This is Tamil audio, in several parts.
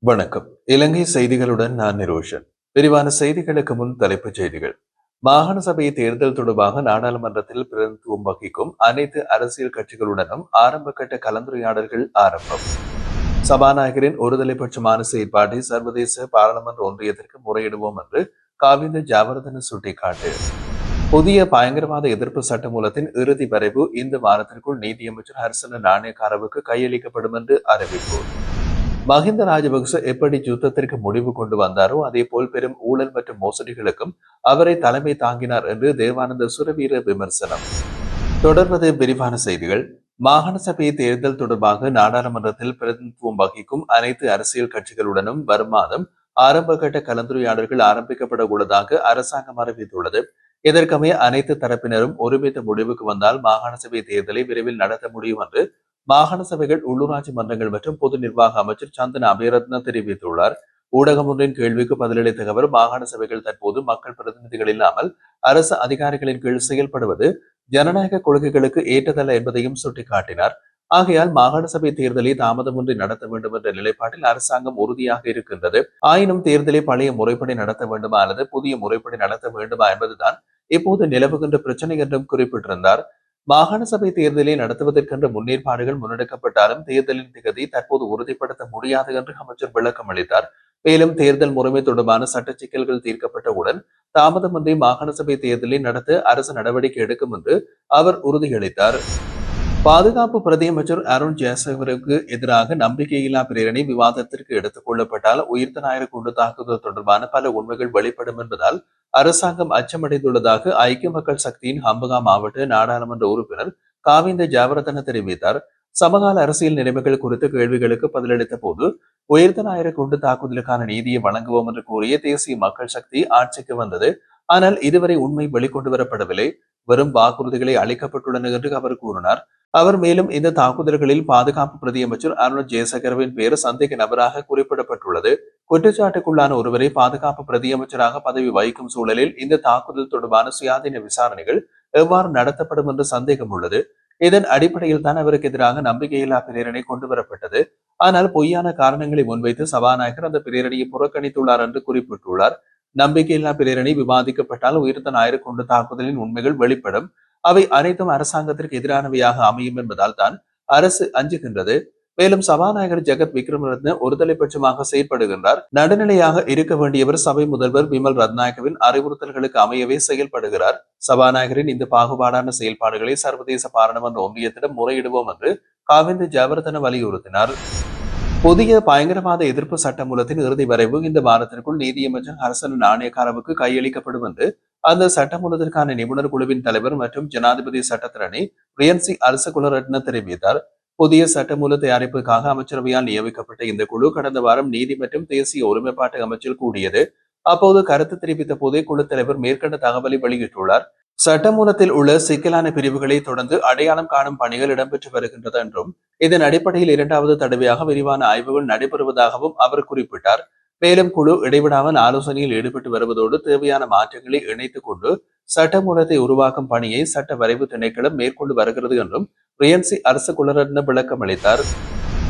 வணக்கம். இலங்கை செய்திகளுடன் நான் நிரோஷன். விரிவான செய்திகளுக்கு முன் தலைப்புச் செய்திகள். மாகாண சபை தேர்தல் தொடர்பாக நாடாளுமன்றத்தில் பிரதிநிதித்துவம் வகிக்கும் அனைத்து அரசியல் கட்சிகளுடனும் ஆரம்ப கட்ட கலந்துரையாடல்கள் ஆரம்பம். சபாநாயகரின் ஒருதலைபட்சமான செயற்பாட்டை சர்வதேச பாராளுமன்ற ஒன்றியத்திற்கு முறையிடுவோம் என்று காவிந்த ஜாவர்தன சுட்டிக்காட்டு. புதிய பயங்கரவாத எதிர்ப்பு சட்டமூலத்தின் இறுதி வரைவு இந்த வாரத்திற்குள் நீதியமைச்சர் ஹர்சன நாணயக்காரவுக்கு கையளிக்கப்படும் என்று அறிவிப்பு. மஹிந்த ராஜபக்ச எப்படி யுத்தத்திற்கு முடிவு கொண்டு வந்தாரோ அதே போல் பெரும் ஊழல் மற்றும் மோசடிகளுக்கும் அவரை தலைமை தாங்கினார் என்று தேவானந்த சுரவீர விமர்சனம். தொடர்வது விரிவான செய்திகள். மாகாண சபை தேர்தல் தொடர்பாக நாடாளுமன்றத்தில் பிரதிநிதித்துவம் வகிக்கும் அனைத்து அரசியல் கட்சிகளுடனும் வரும் மாதம் ஆரம்ப கட்ட கலந்துரையாடல்கள் ஆரம்பிக்கப்பட உள்ளதாக அரசாங்கம் அறிவித்துள்ளது. இதற்கமைய அனைத்து தரப்பினரும் ஒருமித்த முடிவுக்கு வந்தால் மாகாண சபை தேர்தலை விரைவில் நடத்த முடியும் என்று மாகாண சபைகள் உள்ளூராட்சி மன்றங்கள் மற்றும் பொது நிர்வாக அமைச்சர் சந்தன அபேரத்ன தெரிவித்துள்ளார். ஊடகம் ஒன்றின் கேள்விக்கு பதிலளித்த அவர் மாகாண சபைகள் தற்போது மக்கள் பிரதிநிதிகள் இல்லாமல் அரசு அதிகாரிகளின் கீழ் செயல்படுவது ஜனநாயக கொள்கைகளுக்கு ஏற்றதல்ல என்பதையும் சுட்டிக்காட்டினார். ஆகையால் மாகாண சபை தேர்தலை தாமதமின்றி நடத்த வேண்டும் என்ற நிலைப்பாட்டில் அரசாங்கம் உறுதியாக இருக்கின்றது. ஆயினும் தேர்தலை பழைய முறைப்படி நடத்த வேண்டுமா அல்லது புதிய முறைப்படி நடத்த வேண்டுமா என்பதுதான் இப்போது நிலவுகின்ற பிரச்சனை என்றும் குறிப்பிட்டிருந்தார். மாகாண சபை தேர்தலை நடத்துவதற்கென்ற முன்னேற்பாடுகள் முன்னெடுக்கப்பட்டாலும் தேர்தலின் திகதி தற்போது உறுதிப்படுத்த முடியாது என்று அமைச்சர் விளக்கம் அளித்தார். மேலும் தேர்தல் முறைமை தொடர்பான சட்ட சிக்கல்கள் தீர்க்கப்பட்டவுடன் தாமதமின்றி மாகாண சபை தேர்தலை நடத்த அரசு நடவடிக்கை எடுக்கும் என்று அவர் உறுதியளித்தார். பாதுகாப்பு பிரதியமைச்சர் அருண் ஜெயசேகருக்கு எதிராக நம்பிக்கையில்லா பிரேரணை விவாதத்திற்கு எடுத்துக் கொள்ளப்பட்டால் உயிர்த்த ஞாயிறு குண்டு தாக்குதல் தொடர்பான பல உண்மைகள் வெளிப்படும் என்பதால் அரசாங்கம் அச்சமடைந்துள்ளதாக ஐக்கிய மக்கள் சக்தியின் ஹம்பகா மாவட்ட நாடாளுமன்ற உறுப்பினர் காவிந்த ஜாவர்தன தெரிவித்தார். சமகால அரசியல் நிலைமைகள் குறித்த கேள்விகளுக்கு பதிலளித்த போது உயிர்த்த ஞாயிறு குண்டு தாக்குதலுக்கான நீதியை வழங்குவோம் என்று கூறிய தேசிய மக்கள் சக்தி ஆட்சிக்கு வந்தது. ஆனால் இதுவரை உண்மை வெளிக்கொண்டு வரப்படவில்லை, வெறும் வாக்குறுதிகளை அளிக்கப்பட்டுள்ளன என்று அவர் கூறினார். அவர் மேலும் இந்த தாக்குதல்களில் பாதுகாப்பு பிரதியமைச்சர் அருண் ஜெயசேகரவின் பெயர் சந்தேக நபராக குறிப்பிடப்பட்டுள்ளது. குற்றச்சாட்டுக்குள்ளான ஒருவரை பாதுகாப்பு பிரதியமைச்சராக பதவி வகிக்கும் சூழலில் இந்த தாக்குதல் தொடர்பான சுயாதீன விசாரணைகள் எவ்வாறு நடத்தப்படும் என்று சந்தேகம் உள்ளது. இதன் அடிப்படையில் தான் அவருக்கு எதிராக நம்பிக்கையில்லா பிரேரணை கொண்டு வரப்பட்டது. ஆனால் பொய்யான காரணங்களை முன்வைத்து சபாநாயகர் அந்த பிரேரணையை புறக்கணித்துள்ளார் என்று குறிப்பிட்டுள்ளார். நம்பிக்கையில்லா பிரேரணை விவாதிக்கப்பட்டால் உயிர்த்த ஞாயிறு கொண்டு தாக்குதலின் உண்மைகள் வெளிப்படும். அவை அனைத்தும் அரசாங்கத்திற்கு எதிரானவையாக அமையும் என்பதால் தான் அரசு அஞ்சுகின்றது. மேலும் சபாநாயகர் ஜெகத் விக்ரமரத்ன ஒருதலைபட்சமாக செயல்படுகின்றார். நடுநிலையாக இருக்க வேண்டியவர் சபை முதல்வர் விமல் ரத்நாயகவின் அறிவுறுத்தல்களுக்கு அமையவே செயல்படுகிறார். சபாநாயகரின் இந்த பாகுபாடான செயல்பாடுகளை சர்வதேச பாராளுமன்ற ஒன்றியத்திடம் முறையிடுவோம் என்று காவிந்த ஜெயவர்தன வலியுறுத்தினார். புதிய பயங்கரவாத எதிர்ப்பு சட்டமூலத்தின் இறுதி வரைவு இந்த வாரத்திற்குள் நீதியமைச்சர் ஹர்சன நாணயக்காரவுக்கு கையளிக்கப்படும் என்று அந்த சட்டமூலத்திற்கான நிபுணர் குழுவின் தலைவர் மற்றும் ஜனாதிபதி சட்டத்திரணி ரியன்சி அரசகுலரட்ன தெரிவித்தார். புதிய சட்டமூல தயாரிப்புக்காக அமைச்சரவையால் நியமிக்கப்பட்ட இந்த குழு கடந்த வாரம் நீதி மற்றும் தேசிய ஒருமைப்பாட்டு அமைச்சில் கூடியது. அப்போது கருத்து தெரிவித்த போதே குழு தலைவர் மேற்கண்ட தகவலை வெளியிட்டுள்ளார். சட்டமூலத்தில் உள்ள சிக்கலான பிரிவுகளை தொடர்ந்து அடையாளம் காணும் பணிகள் இடம்பெற்று வருகின்றது என்றும் இதன் அடிப்படையில் இரண்டாவது தடவையாக விரிவான ஆய்வுகள் நடைபெறுவதாகவும் அவர் குறிப்பிட்டார். மேலும் குழு இடைவிடாமல் ஆலோசனையில் ஈடுபட்டு வருவதோடு தேவையான மாற்றங்களை இணைத்துக் கொண்டு சட்டமூலத்தை உருவாக்கும் பணியை சட்ட வரைவு திணைக்களம் மேற்கொண்டு வருகிறது என்றும் ரியன்சி அரசு குலரட்ன விளக்கம் அளித்தார்.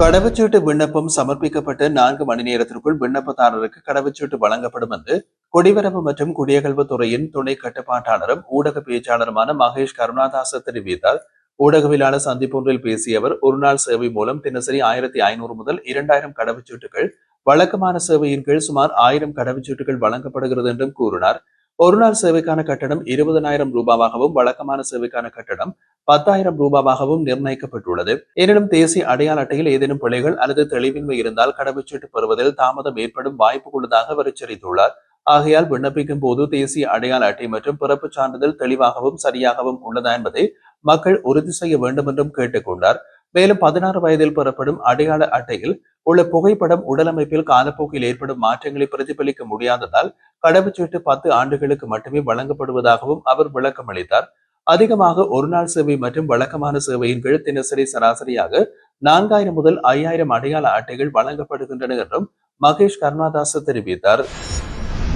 கடவுச்சீட்டு விண்ணப்பம் சமர்ப்பிக்கப்பட்ட 4 மணி நேரத்திற்குள் விண்ணப்பதாரருக்கு கடவுச்சீட்டு வழங்கப்படும் என்று குடிவரவு மற்றும் குடியகல்வு துறையின் துணை கட்டுப்பாட்டாளரும் ஊடக பேச்சாளருமான மகேஷ் கருணாதாச தெரிவித்தார். ஊடகவியலாளர் சந்திப்பொன்றில் பேசிய அவர் ஒருநாள் சேவை மூலம் தினசரி 1500 முதல் 2000 கடவுச்சீட்டுகள், வழக்கமான சேவையின் கீழ் சுமார் 1000 கடவுச்சீட்டுகள் வழங்கப்படுகிறது என்றும் கூறினார். ஒருநாள் சேவைக்கான கட்டணம் 20,000 ரூபாவாகவும் வழக்கமான சேவைக்கான கட்டணம் 10,000 ரூபாவாகவும் நிர்ணயிக்கப்பட்டுள்ளது. எனினும் தேசிய அடையாள அட்டையில் ஏதேனும் பிழைகள் அல்லது தெளிவின்மை இருந்தால் கடவுச்சீட்டு பெறுவதில் தாமதம் ஏற்படும் வாய்ப்பு உள்ளதாக அவர் எச்சரித்துள்ளார். ஆகையால் விண்ணப்பிக்கும் போது தேசிய அடையாள அட்டை மற்றும் பிறப்பு சான்றிதழ் தெளிவாகவும் சரியாகவும் உள்ளதா என்பதை மக்கள் உறுதி செய்ய வேண்டும் என்றும் கேட்டுக்கொண்டார். மேலும் 16 வயதில் பெறப்படும் அடையாள அட்டையில் உள்ள புகைப்படம் உடலமைப்பில் காலப்போக்கில் ஏற்படும் மாற்றங்களை பிரதிபலிக்க முடியாததால் கடவுச்சீட்டு 10 ஆண்டுகளுக்கு மட்டுமே வழங்கப்படுவதாகவும் அவர் விளக்கம் அளித்தார். அதிகமாக ஒருநாள் சேவை மற்றும் வழக்கமான சேவையின் கீழ் தினசரி சராசரியாக 4000 முதல் 5000 அடையாள அட்டைகள் வழங்கப்படுகின்றன என்றும் மகேஷ் கருணாதாஸ் தெரிவித்தார்.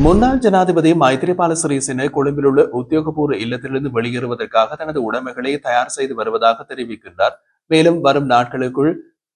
முன்னாள் ஜனாதிபதி மைத்ரிபால சிறிசேன கொழும்பில் உள்ள உத்தியோகபூர்வ இல்லத்திலிருந்து வெளியேறுவதற்காக தனது உடைமைகளை தயார் செய்து வருவதாக தெரிவிக்கின்றார். மேலும் வரும் நாட்களுக்குள்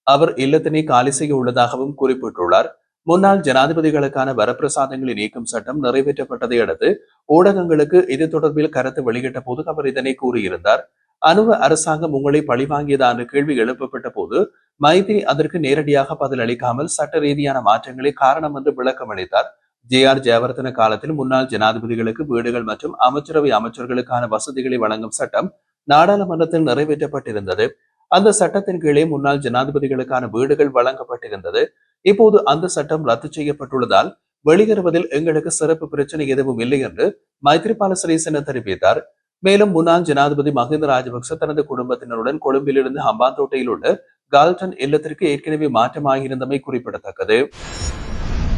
அவர் இல்லத்தினை காலி செய்ய உள்ளதாகவும் குறிப்பிட்டுள்ளார். முன்னாள் ஜனாதிபதிகளுக்கான வரப்பிரசாதங்களை நீக்கும் சட்டம் நிறைவேற்றப்பட்டதை அடுத்து ஊடகங்களுக்கு இது தொடர்பில் கருத்து வெளியிட்ட போது அவர் இதனை கூறியிருந்தார். அனுர அரசாங்கம் உங்களை பழிவாங்கியதான கேள்வி எழுப்பப்பட்ட போது மைத்ரி அதற்கு நேரடியாக பதில் அளிக்காமல் சட்ட ரீதியான மாற்றங்களே காரணம் என்று விளக்கம் அளித்தார். ஜே.ஆர். ஜெயவர்தன காலத்தில் முன்னாள் ஜனாதிபதிகளுக்கு வீடுகள் மற்றும் அமைச்சரவை அமைச்சர்களுக்கான வசதிகளை வழங்கும் சட்டம் நாடாளுமன்றத்தில் நிறைவேற்றப்பட்டிருந்தது. அந்த சட்டத்தின் கீழே முன்னாள் ஜனாதிபதிகளுக்கான வீடுகள் வழங்கப்பட்டிருந்தது. இப்போது அந்த சட்டம் ரத்து செய்யப்பட்டுள்ளதால் வெளியேறுவதில் எங்களுக்கு சிறப்பு பிரச்சனை எதுவும் இல்லை என்று மைத்ரிபால சிறிசேன தெரிவித்தார். மேலும் முன்னாள் ஜனாதிபதி மஹிந்த ராஜபக்ச தனது குடும்பத்தினருடன் கொழும்பிலிருந்து ஹம்பாந்தோட்டையில் உள்ள கால்டன் இல்லத்திற்கு ஏற்கனவே மாற்றமாகியிருந்தமை குறிப்பிடத்தக்கது.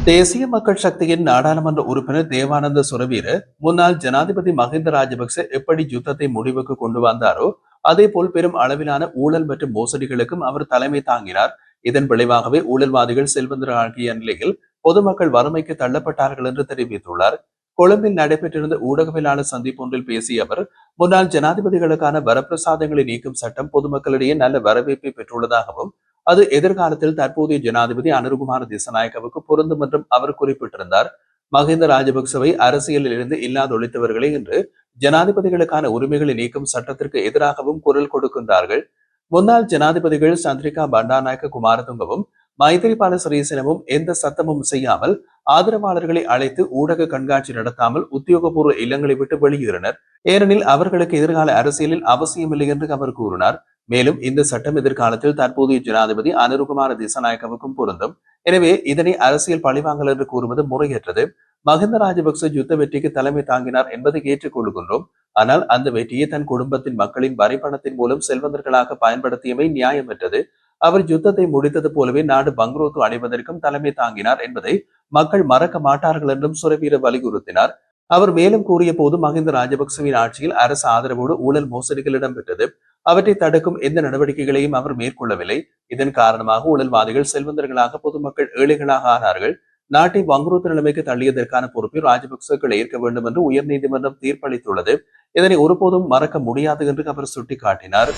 தேசிய மக்கள் சக்தியின் நாடாளுமன்ற உறுப்பினர் தேவானந்த சுரவீர முன்னாள் ஜனாதிபதி மஹிந்த ராஜபக்ச எப்படி யுத்தத்தை முடிவுக்கு கொண்டு வந்தாரோ அதே போல் பெரும் அளவிலான ஊழல் மற்றும் மோசடிகளுக்கும் அவர் தலைமை தாங்கினார். இதன் விளைவாகவே ஊழல்வாதிகள் செல்வந்தராகிய நிலையில் பொதுமக்கள் வறுமைக்கு தள்ளப்பட்டார்கள் என்று தெரிவித்துள்ளார். கொழும்பில் நடைபெற்றிருந்த ஊடகவியலாளர் சந்திப்பொன்றில் பேசிய அவர் முன்னாள் ஜனாதிபதிகளுக்கான வரப்பிரசாதங்களை நீக்கும் சட்டம் பொதுமக்களிடையே நல்ல வரவேற்பை பெற்றுள்ளதாகவும் அது எதிர்காலத்தில் தற்போதைய ஜனாதிபதி அனுருகுமார திசநாயக்கவுக்கு பொருந்தும் என்றும் அவர் குறிப்பிட்டிருந்தார். மஹிந்த ராஜபக்சவை அரசியலில் இருந்து இல்லாதொழித்தவர்களே என்று ஜனாதிபதிகளுக்கான உரிமைகளை நீக்கும் சட்டத்திற்கு எதிராகவும் குரல் கொடுக்கின்றார்கள். முன்னாள் ஜனாதிபதிகள் சந்திரிகா பண்டாநாயக்க குமாரதுங்கவும் மைத்திரிபால சிறிசேனவும் எந்த சத்தமும் செய்யாமல் ஆதரவாளர்களை அழைத்து ஊடக கண்காட்சி நடத்தாமல் உத்தியோகபூர்வ இல்லங்களை விட்டு வெளியேறினர். ஏனெனில் அவர்களுக்கு எதிர்கால அரசியலில் அவசியமில்லை என்று அவர் கூறினார். மேலும் இந்த சட்டம் எதிர்காலத்தில் தற்போதைய ஜனாதிபதி அனுருகுமார திசநாயக்கவுக்கும் பொருந்தும். எனவே இதனை அரசியல் பழிவாங்கல் என்று கூறுவது முறையற்றது. மஹிந்த ராஜபக்ச யுத்த வெற்றிக்கு தலைமை தாங்கினார் என்பதை ஏற்றுக்கொள்கின்றோம். ஆனால் அந்த வெற்றியை தன் குடும்பத்தின் மக்களின் வரிப்பணத்தின் மூலம் செல்வந்தர்களாக பயன்படுத்தியமை நியாயமற்றது. அவர் யுத்தத்தை முடித்தது போலவே நாடு பங்க்ரோத்து அடைவதற்கும் தலைமை தாங்கினார் என்பதை மக்கள் மறக்க மாட்டார்கள் என்றும் சுரவீர வலியுறுத்தினார். அவர் மேலும் கூறிய போது மஹிந்த ராஜபக்சவின் ஆட்சியில் அரசு ஆதரவோடு ஊழல் மோசடிகள் இடம்பெற்றது. அவற்றை தடுக்கும் எந்த நடவடிக்கைகளையும் அவர் மேற்கொள்ளவில்லை. இதன் காரணமாக ஊழல்வாதிகள் செல்வந்தர்களாக பொதுமக்கள் ஏழைகளாக ஆனார்கள். நாட்டை வங்குரோத்து நிலைமைக்கு தள்ளியதற்கான பொறுப்பை ராஜபக்சர்கள் ஏற்க வேண்டும் என்று உயர்நீதிமன்றம் தீர்ப்பளித்துள்ளது. இதனை ஒருபோதும் மறக்க முடியாது என்று அவர் சுட்டிக்காட்டினார்.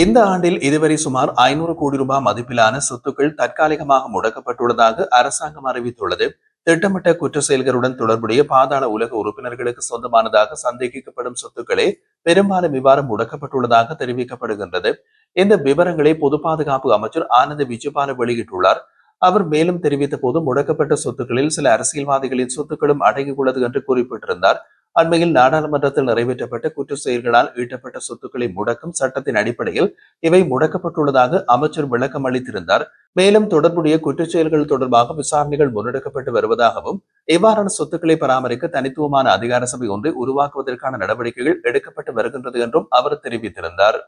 இந்த ஆண்டில் இதுவரை சுமார் 500 கோடி ரூபாய் மதிப்பிலான சொத்துக்கள் தற்காலிகமாக முடக்கப்பட்டுள்ளதாக அரசாங்கம் அறிவித்துள்ளது. திட்டமிட்ட குற்ற செயல்களுடன் தொடர்புடைய பாதாள உலக உறுப்பினர்களுக்கு சொந்தமானதாக சந்தேகிக்கப்படும் சொத்துக்களே பெரும்பாலும் இவ்வாறு முடக்கப்பட்டுள்ளதாக தெரிவிக்கப்படுகின்றது. இந்த விவரங்களை பொது பாதுகாப்பு அமைச்சர் ஆனந்த விஜயபால வெளியிட்டுள்ளார். அவர் மேலும் தெரிவித்த போது முடக்கப்பட்ட சொத்துக்களில் சில அரசியல்வாதிகளின் சொத்துக்களும் அடங்கியுள்ளது என்று குறிப்பிட்டிருந்தார். அண்மையில் நாடாளுமன்றத்தில் நிறைவேற்றப்பட்ட குற்ற செயல்களால் ஈட்டப்பட்ட சொத்துக்களை முடக்கும் சட்டத்தின் அடிப்படையில் இவை முடக்கப்பட்டுள்ளதாக அமைச்சர் விளக்கம் அளித்திருந்தார். மேலும் தொடர்புடைய குற்றச் செயல்கள் தொடர்பாக விசாரணைகள் முன்னெடுக்கப்பட்டு வருவதாகவும் இவ்வாறான சொத்துக்களை பராமரிக்க தனித்துவமான அதிகார சபை ஒன்றை உருவாக்குவதற்கான நடவடிக்கைகள் எடுக்கப்பட்டு வருகின்றது என்றும் அவர் தெரிவித்திருந்தார்.